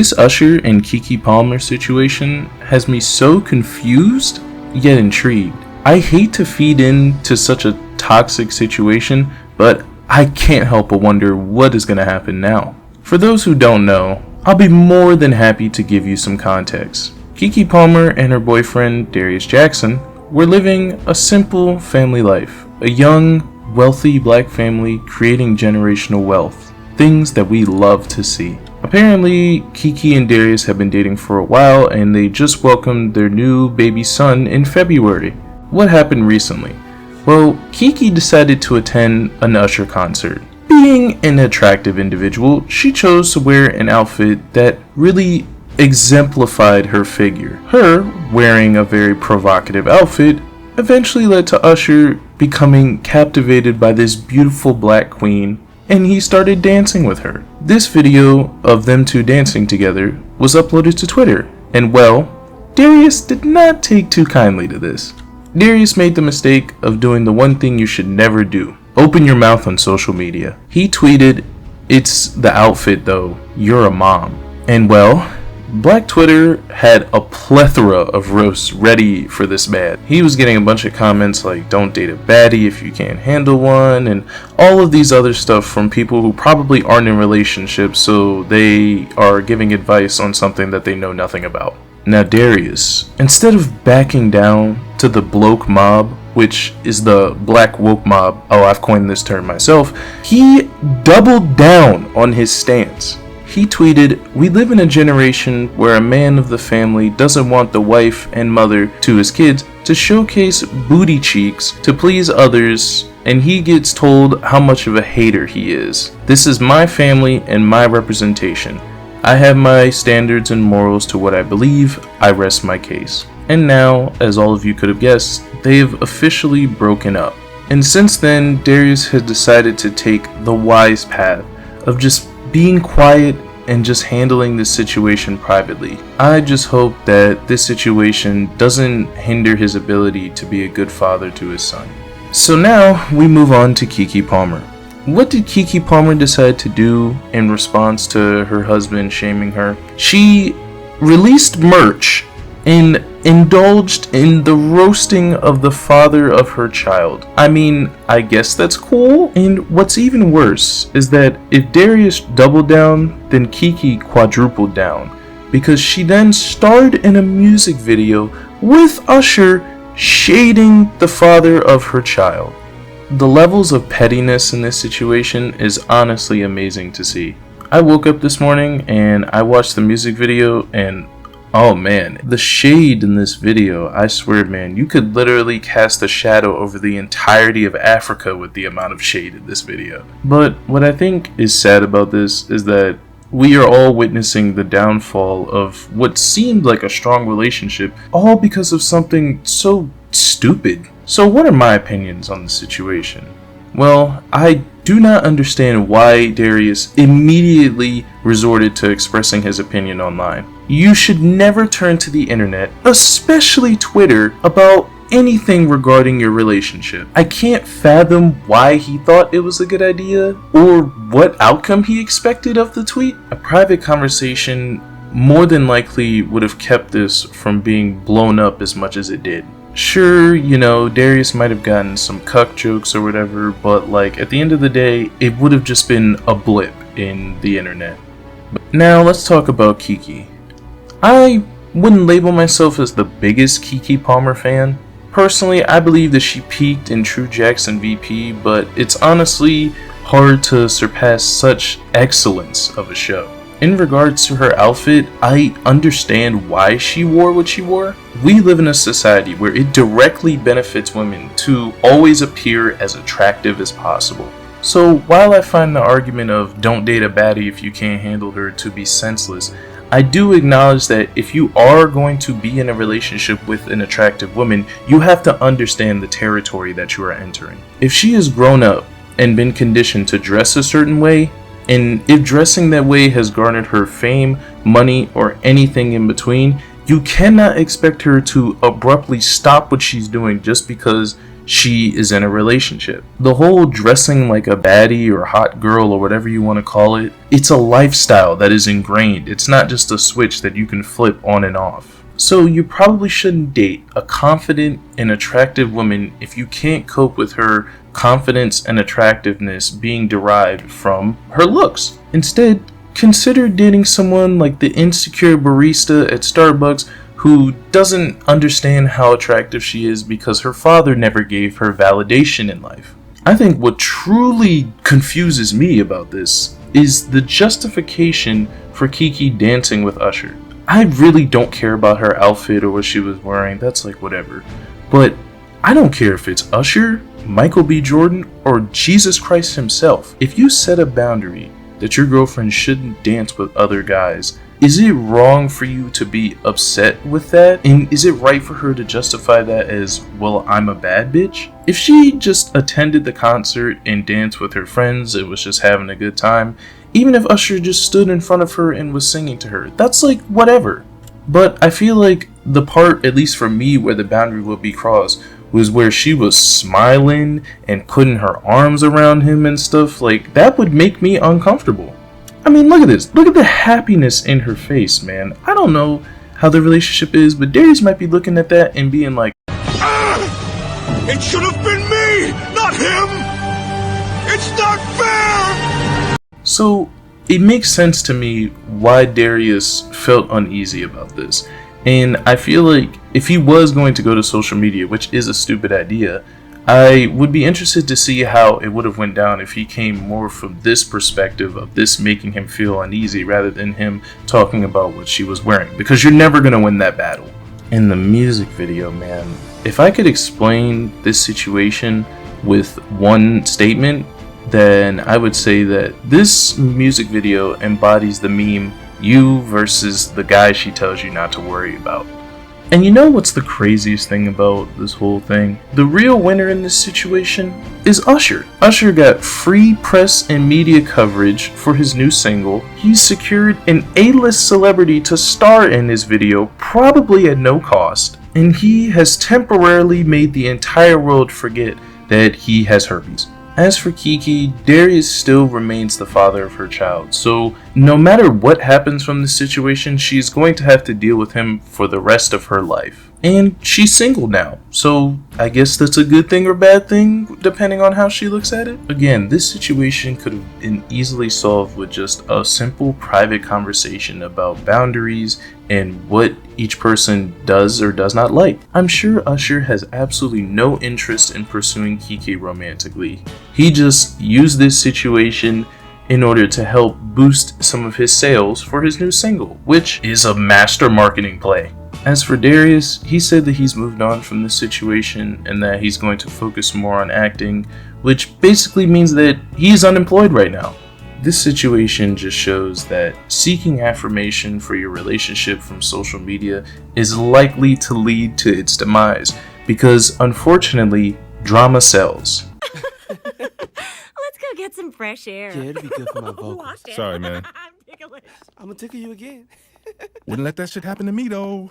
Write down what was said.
This Usher and Keke Palmer situation has me so confused yet intrigued. I hate to feed into such a toxic situation, but I can't help but wonder what is going to happen now. For those who don't know, I'll be more than happy to give you some context. Keke Palmer and her boyfriend Darius Jackson were living a simple family life. A young, wealthy black family creating generational wealth. Things that we love to see. Apparently, Keke and Darius have been dating for a while and they just welcomed their new baby son in February. What happened recently? Well, Keke decided to attend an Usher concert. Being an attractive individual, she chose to wear an outfit that really exemplified her figure. Her wearing a very provocative outfit eventually led to Usher becoming captivated by this beautiful black queen, and he started dancing with her. This video of them two dancing together was uploaded to Twitter, and well, Darius did not take too kindly to this. Darius made the mistake of doing the one thing you should never do. Open your mouth on social media. He tweeted, "It's the outfit though, you're a mom." And well, Black Twitter had a plethora of roasts ready for this man. He was getting a bunch of comments like, "Don't date a baddie if you can't handle one," and all of these other stuff from people who probably aren't in relationships, so they are giving advice on something that they know nothing about. Now Darius, instead of backing down to the bloke mob, which is the black woke mob, oh I've coined this term myself, he doubled down on his stance. He tweeted, "We live in a generation where a man of the family doesn't want the wife and mother to his kids to showcase booty cheeks to please others, and he gets told how much of a hater he is. This is my family and my representation. I have my standards and morals to what I believe. I rest my case." And now, as all of you could have guessed, they have officially broken up. And since then, Darius has decided to take the wise path of just being quiet and just handling this situation privately. I just hope that this situation doesn't hinder his ability to be a good father to his son. So now we move on to Keke Palmer. What did Keke Palmer decide to do in response to her husband shaming her? She released merch and indulged in the roasting of the father of her child. I mean, I guess that's cool. And what's even worse is that if Darius doubled down, then Keke quadrupled down, because she then starred in a music video with Usher shading the father of her child. The levels of pettiness in this situation is honestly amazing to see. I woke up this morning and I watched the music video, and oh man, the shade in this video, I swear man, you could literally cast a shadow over the entirety of Africa with the amount of shade in this video. But what I think is sad about this is that we are all witnessing the downfall of what seemed like a strong relationship, all because of something so stupid. So what are my opinions on the situation? Well, I do not understand why Darius immediately resorted to expressing his opinion online. You should never turn to the internet, especially Twitter, about anything regarding your relationship. I can't fathom why he thought it was a good idea or what outcome he expected of the tweet. A private conversation more than likely would have kept this from being blown up as much as it did. Sure, you know, Darius might have gotten some cuck jokes or whatever, but like at the end of the day, it would have just been a blip in the internet. But now let's talk about Keke. I wouldn't label myself as the biggest Keke Palmer fan. Personally, I believe that she peaked in True Jackson VP, but it's honestly hard to surpass such excellence of a show. In regards to her outfit, I understand why she wore what she wore. We live in a society where it directly benefits women to always appear as attractive as possible. So while I find the argument of don't date a baddie if you can't handle her to be senseless, I do acknowledge that if you are going to be in a relationship with an attractive woman, you have to understand the territory that you are entering. If she has grown up and been conditioned to dress a certain way, and if dressing that way has garnered her fame, money, or anything in between, you cannot expect her to abruptly stop what she's doing just because she is in a relationship. The whole dressing like a baddie or hot girl or whatever you want to call it, it's a lifestyle that is ingrained. It's not just a switch that you can flip on and off. So you probably shouldn't date a confident and attractive woman if you can't cope with her confidence and attractiveness being derived from her looks. Instead, consider dating someone like the insecure barista at Starbucks who doesn't understand how attractive she is because her father never gave her validation in life. I think what truly confuses me about this is the justification for Kiki dancing with Usher. I really don't care about her outfit or what she was wearing, that's like whatever. But I don't care if it's Usher, Michael B. Jordan, or Jesus Christ himself. If you set a boundary that your girlfriend shouldn't dance with other guys, is it wrong for you to be upset with that? And is it right for her to justify that as, well, I'm a bad bitch? If she just attended the concert and danced with her friends and was just having a good time, even if Usher just stood in front of her and was singing to her, that's like whatever. But I feel like the part, at least for me, where the boundary would be crossed was where she was smiling and putting her arms around him and stuff. Like, that would make me uncomfortable. I mean, look at this. Look at the happiness in her face, man. I don't know how the relationship is, but Darius might be looking at that and being like, it should have been me, not him! It's not fair! So, it makes sense to me why Darius felt uneasy about this. And I feel like if he was going to go to social media, which is a stupid idea, I would be interested to see how it would have went down if he came more from this perspective of this making him feel uneasy rather than him talking about what she was wearing, because you're never going to win that battle. In the music video, man, if I could explain this situation with one statement, then I would say that this music video embodies the meme, you versus the guy she tells you not to worry about. And you know what's the craziest thing about this whole thing? The real winner in this situation is Usher. Usher got free press and media coverage for his new single. He secured an A-list celebrity to star in his video, probably at no cost. And he has temporarily made the entire world forget that he has herpes. As for Kiki, Darius still remains the father of her child, so no matter what happens from this situation, she's going to have to deal with him for the rest of her life. And she's single now, so I guess that's a good thing or bad thing, depending on how she looks at it. Again, this situation could have been easily solved with just a simple private conversation about boundaries and what each person does or does not like. I'm sure Usher has absolutely no interest in pursuing Kiki romantically. He just used this situation in order to help boost some of his sales for his new single, which is a master marketing play. As for Darius, he said that he's moved on from this situation and that he's going to focus more on acting, which basically means that he's unemployed right now. This situation just shows that seeking affirmation for your relationship from social media is likely to lead to its demise, because unfortunately, drama sells. Let's go get some fresh air. Yeah, it'd be good for my vocals. Sorry, man. I'm ticklish. I'm gonna tickle you again. Wouldn't let that shit happen to me, though.